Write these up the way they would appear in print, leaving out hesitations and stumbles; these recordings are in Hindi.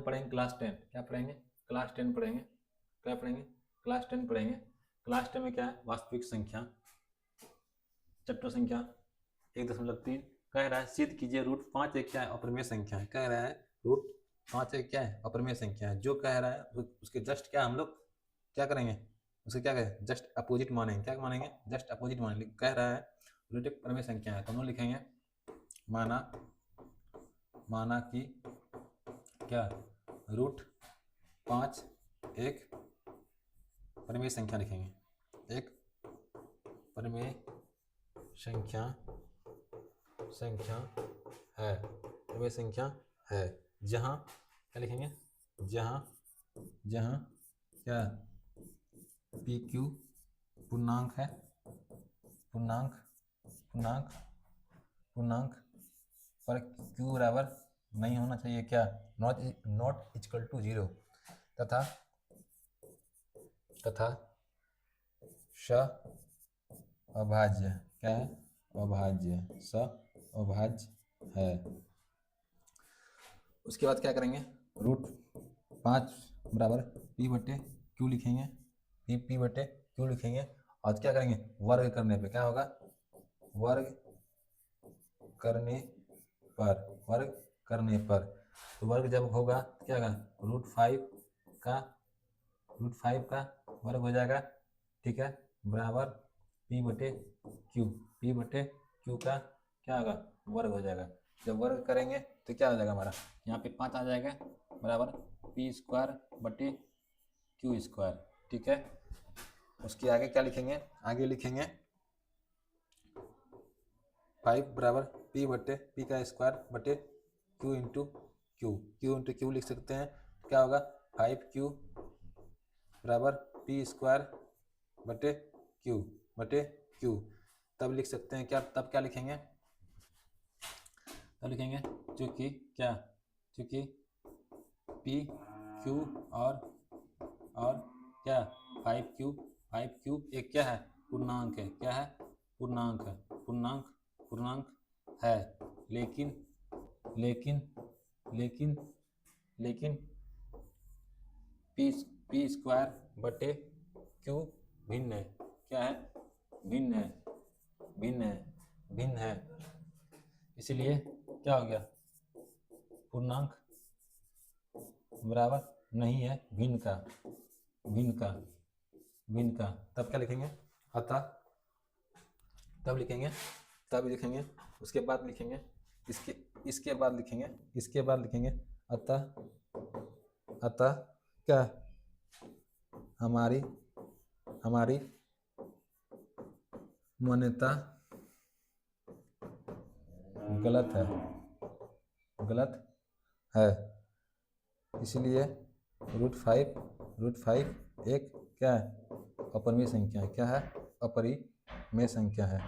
पढ़ेंगे क्लास 10। क्या पढ़ेंगे? क्लास 10 पढ़ेंगे। क्या पढ़ेंगे? क्लास 10 पढ़ेंगे। क्लास 10 में क्या है? वास्तविक संख्या, चैप्टर संख्या 1.3 कह रहा है सिद्ध कीजिए √5 एक क्या है? अपरिमेय संख्या है। कह रहा है √5 एक क्या है? अपरिमेय संख्या है। जो कह रहा है उसके जस्ट क्या हम लोग क्या करेंगे? उसके क्या करें? जस्ट अपोजिट मानेंगे। क्या मानेंगे? जस्ट अपोजिट मानेंगे। कह रहा है रूट एक परिमेय संख्या है तो हम लोग लिखेंगे माना कि क्या √5 एक परिमेय संख्या लिखेंगे। एक परिमेय संख्या है, परिमेय संख्या है जहाँ क्या लिखेंगे? जहाँ क्या पी क्यू पूर्णांक है, पूर्णांक पर क्यू बराबर नहीं होना चाहिए क्या? नॉट इक्वल टू 0 तथा स अभाज्य। क्या है? अभाज्य, स अभाज्य है। उसके बाद क्या करेंगे? √5 बराबर पी बटे क्यू लिखेंगे। पी बटे क्यू लिखेंगे और क्या करेंगे? वर्ग करने पे क्या होगा? वर्ग करने पर तो वर्ग जब होगा क्या होगा? √5 का वर्ग हो जाएगा। ठीक है, बराबर पी बटे क्यू का क्या होगा? वर्ग हो जाएगा। जब वर्ग करेंगे तो क्या हो जाएगा हमारा? यहाँ पे 5 आ जाएगा बराबर p² बटे q²। ठीक है, उसके आगे क्या लिखेंगे? आगे लिखेंगे 5 बराबर p बटे p² बटे q इंटू क्यू लिख सकते हैं। क्या होगा? 5q बराबर p² बटे क्यू। तब लिख सकते हैं क्या? तब क्या लिखेंगे? तब लिखेंगे चूँकि पी क्यू और क्या 5q एक क्या है? पूर्णांक है। क्या है? पूर्णांक है। लेकिन p² बटे क्यू भिन्न है। क्या है? भिन्न है। इसलिए क्या हो गया? पूर्णांक बराबर नहीं है भिन्न का। तब क्या लिखेंगे? अतः तब लिखेंगे उसके बाद लिखेंगे इसके बाद लिखेंगे अतः क्या हमारी मान्यता गलत है। इसलिए √5 एक क्या है? अपरिमेय संख्या है। क्या है? अपरिमेय संख्या है।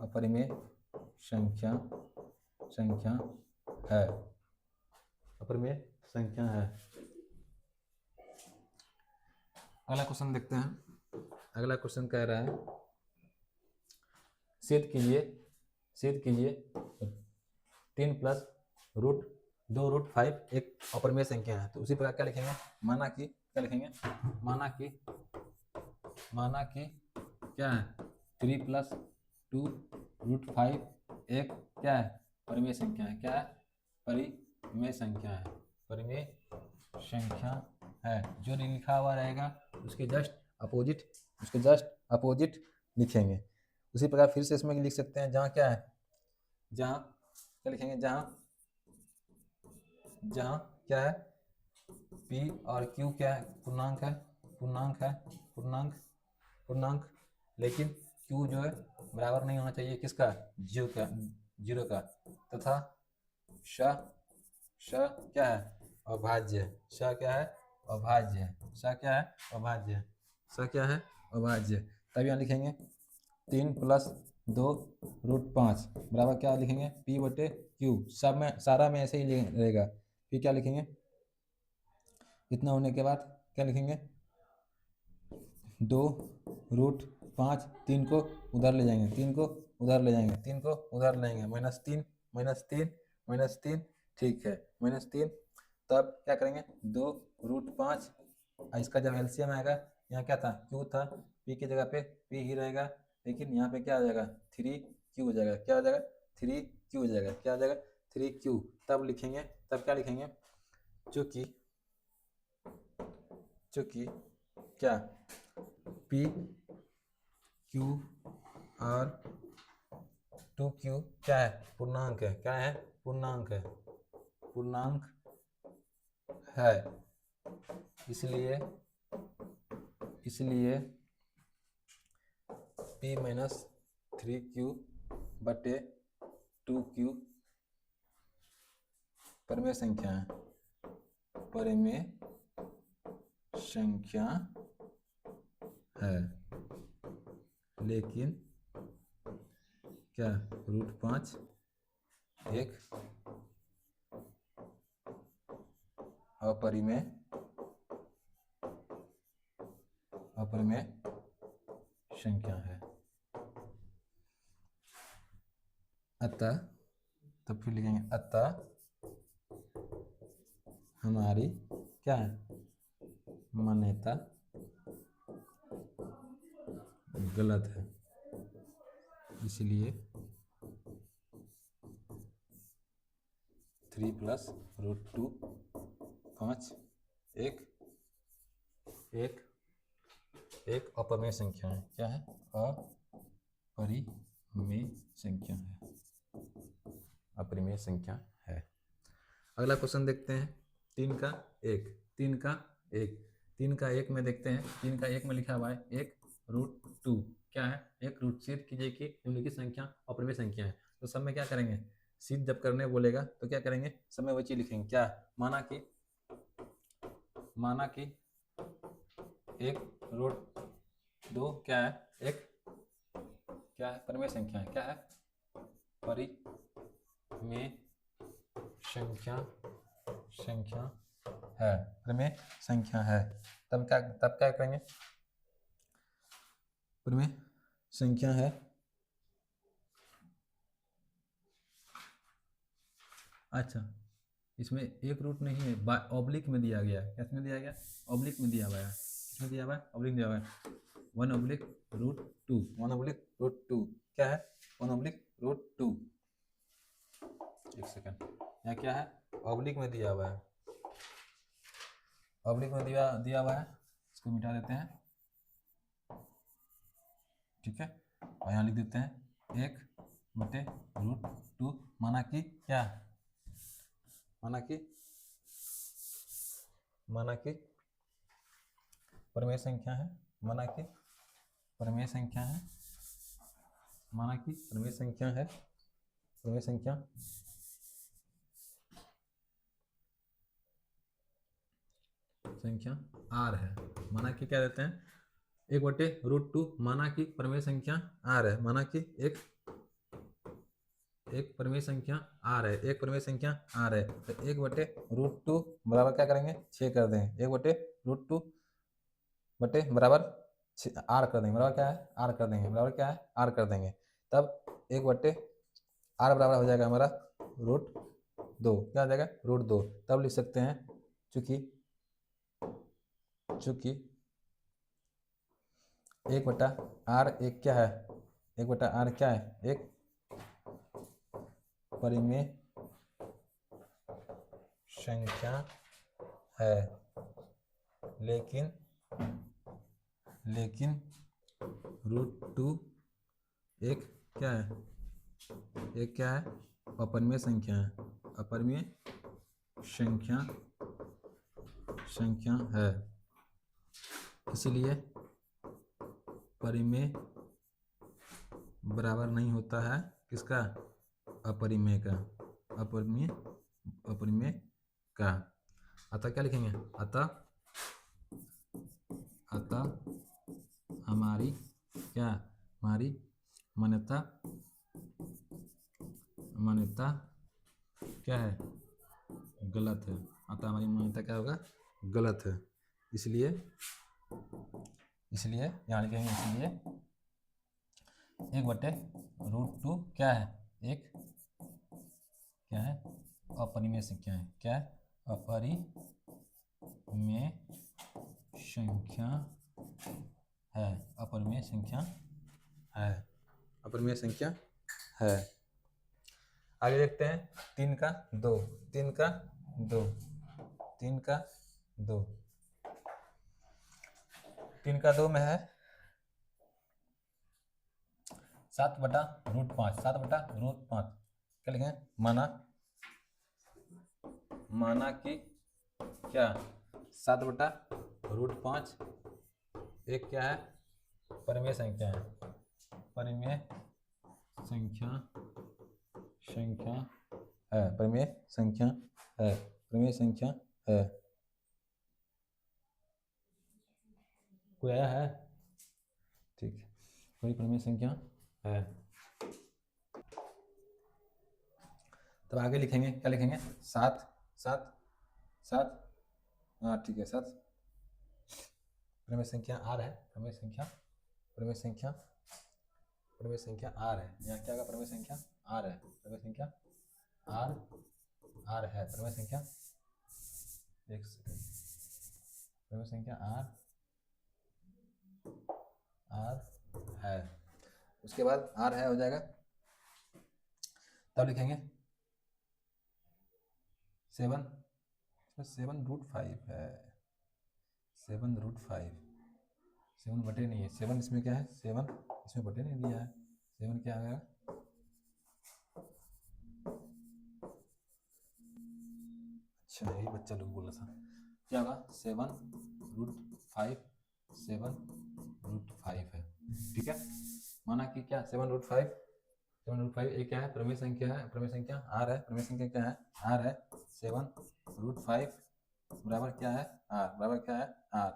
अपरिमेय संख्या है। अगला क्वेश्चन देखते हैं। अगला क्वेश्चन कह रहा है सिद्ध कीजिए 3 प्लस √2 एक अपरिमेय संख्या है। तो उसी प्रकार क्या लिखेंगे? माना कि क्या लिखेंगे? माना कि क्या है? 3 प्लस 2 √5 एक क्या है? परिमेय संख्या है। क्या है? परिमेय संख्या है। जो नहीं लिखा हुआ रहेगा उसके जस्ट अपोजिट लिखेंगे। उसी प्रकार फिर से इसमें लिख सकते हैं जहाँ क्या है? जहाँ क्या लिखेंगे? जहाँ क्या है? p और q क्या है? पूर्णांक। लेकिन q जो है बराबर नहीं होना चाहिए किसका? 0 का। तथा श क्या है? अभाज्य। श क्या है? अभाज्य। तब यहाँ लिखेंगे 3 प्लस 2 √5 बराबर क्या लिखेंगे? p बटे क्यू। सब में सारा में ऐसे ही रहेगा। फिर क्या लिखेंगे? इतना होने के बाद क्या लिखेंगे? 2 √5 3 को उधर ले जाएंगे, 3 को उधर ले जाएंगे -3 -3 ठीक है -3 तब क्या करेंगे 2√5, इसका जब एलसीएम आएगा, यहाँ क्या था क्यू था, पी की जगह पे पी ही रहेगा, लेकिन यहाँ पे क्या आ जाएगा 3q हो जाएगा, क्या हो जाएगा 3q हो जाएगा, क्या हो जाएगा 3q। तब लिखेंगे, तब क्या लिखेंगे, चूँकि क्या पी क्यू और 2q क्या है, पूर्णांक है, क्या है पूर्णांक है, पूर्णांक है, इसलिए p माइनस 3q बटे 2q परिमेय संख्या है, परिमेय संख्या है, लेकिन क्या √5 एक अपरिमेय संख्या है। अतः, तब फिर लिखेंगे अतः हमारी क्या है मान्यता गलत है, इसलिए 3 + √2 5 एक अपरिमेय संख्या है, क्या है अपरिमेय संख्या है, अपरिमेय संख्या है। अगला क्वेश्चन देखते हैं, 3 का 1 में देखते हैं, 3 का 1 में लिखा हुआ है 1√2, क्या है एक रूट, सिद्ध कीजिए कि निम्नलिखित संख्या अपरिमेय संख्या है। तो सब में क्या करेंगे, सिद्ध जब करने बोलेगा तो क्या करेंगे, सब में वही चीज लिखेंगे, क्या माना कि 1√2 क्या है एक, क्या है परिमेय संख्या है, क्या है परिमेय संख्या है, परिमेय संख्या है। तब क्या करेंगे, परिमेय संख्या है, अच्छा इसमें एक रूट नहीं है, ऑब्लिक में दिया गया, किसमें दिया गया ऑब्लिक में दिया हुआ है, किसमें दिया हुआ है ऑब्लिक दिया हुआ है, 1/√2 क्या है 1/√2, एक सेकंड, यहाँ क्या है ऑब्लिक में दिया हुआ है, ऑब्लिक में दिया हुआ है, इसको मिटा देते हैं, ठीक है, और यहाँ लिख देते हैं 1/√2, माना कि क्या, माना कि परिमेय संख्या है, माना कि परिमेय संख्या है, परिमेय संख्या r है, माना कि क्या देते हैं 1/√2, माना कि परिमेय संख्या r है, माना कि एक परिमेय संख्या r है, एक परिमेय संख्या r है, तो 1/√2 बराबर क्या करेंगे 6 कर देंगे, 1/√2 बटे बराबर r कर देंगे, बराबर क्या है r कर देंगे, बराबर क्या है r कर देंगे, तब 1/r बराबर हो जाएगा हमारा √2, क्या हो जाएगा √2, तब लिख सकते हैं चूंकि 1/r एक क्या है, 1/r क्या है एक परिमेय संख्या है, लेकिन √2 एक क्या है, अपरिमेय संख्या है, अपरिमेय संख्या है, इसलिए परिमेय बराबर नहीं होता है किसका, अपरिमेय का, अपरिमेय का। अतः क्या लिखेंगे, अतः हमारी क्या, हमारी मान्यता क्या है गलत है, अतः हमारी मान्यता क्या होगा गलत है, इसलिए यहाँ लिखेंगे, इसलिए 1/√2 क्या है एक क्या है अपरिमेय संख्या है, क्या है अपरिमेय संख्या है, अपरिमेय संख्या है, अपरिमेय संख्या है। आगे देखते हैं 3 का 2, 3 का 2, 3 का 2, 3 का 2 में है 7/√5, 7/√5। क्या लिखें? माना कि क्या 7/√5 एक क्या है? परिमेय संख्या है, परिमेय संख्या है, परिमेय संख्या है, परिमेय संख्या है। कोई आया है? ठीक है, कोई परिमेय संख्या है। तब आगे लिखेंगे, क्या लिखेंगे? 7 7 7, हाँ ठीक है, 7 परिमेय संख्या आर है, परिमेय संख्या आर है। यहाँ क्या होगा? परिमेय संख्या आर है, परिमेय संख्या आर है, परिमेय संख्या, एक सेकंड, परिमेय संख्या आर है। उसके बाद आर है हो जाएगा, तब लिखेंगे 7/5 है, 7/5, 7 बटे नहीं है, 7 इसमें क्या है? 7 इसमें बटे नहीं दिया है, 7 क्या आ गया? अच्छा यही बच्चा लोग बोला था, क्या होगा? 7/5, 7/5 है। ठीक है, माना कि क्या 7/5 एक क्या है? परिमेय संख्या है, परिमेय संख्या आर है, परिमेय संख्या क्या है? आर है। 7/5 बराबर क्या है? आर बराबर क्या है? आर।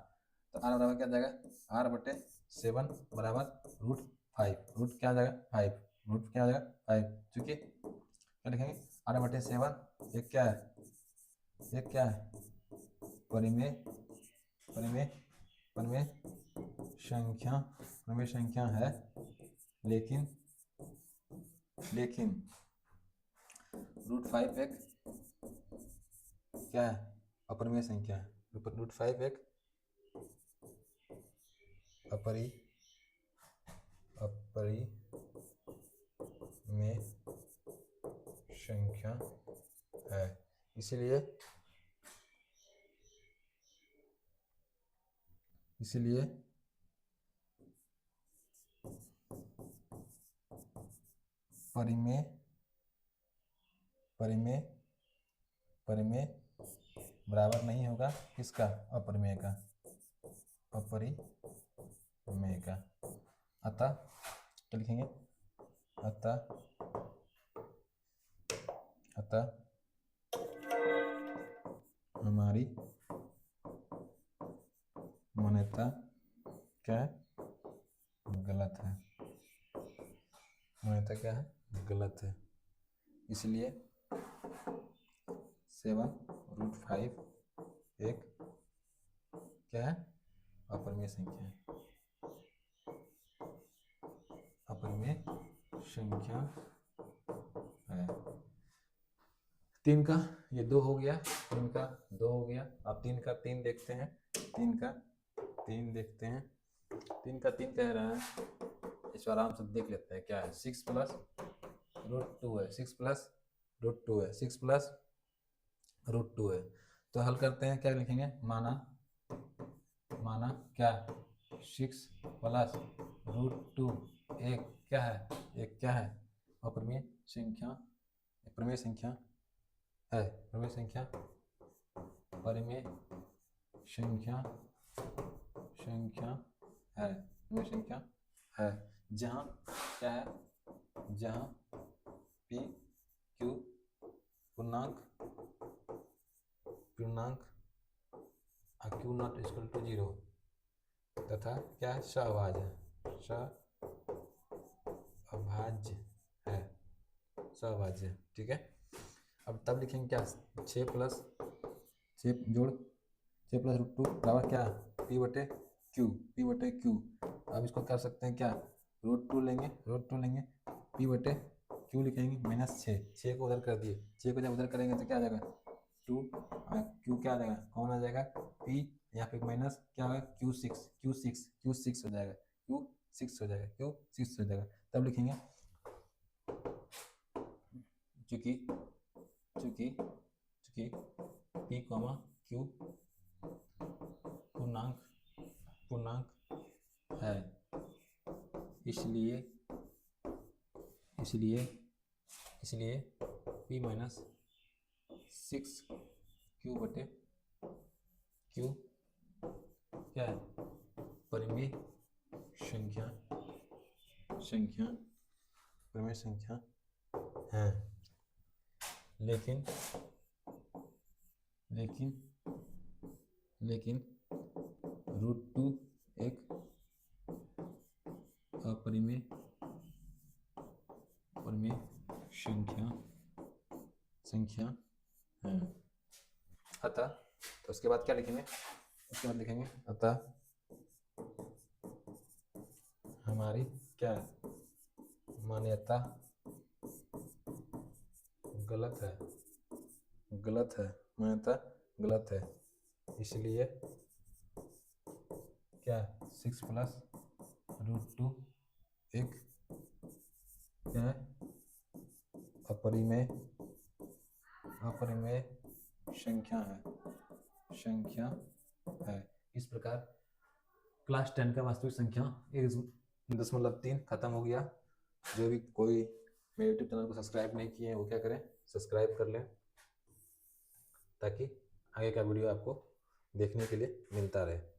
तो आर बराबर क्या जाएगा? आर बटे 7 बराबर √5, रूट क्या आ जाएगा? 5, रूट क्या आ जाएगा? 5। चूंकि क्या लिखेंगे? आर बटे 7 एक क्या है? एक क्या है? परिमेय संख्या है, लेकिन √5 एक क्या है? अपरिमेय संख्या है। √5 एक अपरिमेय संख्या है, इसलिए परिमेय बराबर नहीं होगा किसका? अपरिमेय का, अतः क्या लिखेंगे? अतः हमारी मान्यता क्या है? गलत है, मान्यता क्या है? गलत है। इसलिए 7/5 एक क्या है? अपरिमेय संख्या है, अपरिमेय संख्या है। 3 का ये 2 हो गया, 3 का 2 हो गया। अब 3 का 3 देखते हैं, 3 का 3 देखते हैं। 3 का 3 कह रहा है, इसको आराम से देख लेते हैं क्या है। 6+√2 है, 6+√2 है, 6+√2 है। तो हल करते हैं, क्या लिखेंगे? माना क्या 6+√2 एक क्या है? एक क्या है? अपरिमेय संख्या है, परिमेय संख्या है, परिमेय संख्या है। जहाँ क्या है? जहाँ P Q पूर्णांक Q नॉट इक्वल टू 0 तथा क्या है? सहअभाज्य है, सहअभाज्य। ठीक है, अब तब लिखेंगे क्या? 6+√2 बराबर क्या? P/Q। अब इसको कर सकते हैं क्या? √2 लेंगे, P/Q लिखेंगे, -6 को उधर कर दिए, 6 को जब उधर करेंगे तो क्या आ जाएगा? टू क्यू क्या आ जाएगा, कौन आ जाएगा पी, यहाँ पे माइनस क्या होगा क्यू सिक्स हो जाएगा, क्यू सिक्स हो जाएगा, क्यू6 हो जाएगा। तब लिखेंगे चूंकि चूंकि चूंकि पी कॉमा क्यू पूर्णांक है, इसलिए पी माइनस 6 क्यू क्या है, परिमेय संख्या है। लेकिन √2 एक अपरिमेय संख्या है। अतः तो उसके बाद क्या लिखेंगे, अतः हमारी क्या मान्यता गलत है, मान्यता गलत है। इसलिए क्या 6 प्लस √2 एक क्या है, अपरिमेय संख्या है। इस प्रकार क्लास 10 का वास्तविक संख्या 1.3 खत्म हो गया। जो भी कोई मेरे यूट्यूब चैनल को सब्सक्राइब नहीं किए हैं वो क्या करें, सब्सक्राइब कर लें, ताकि आगे का वीडियो आपको देखने के लिए मिलता रहे।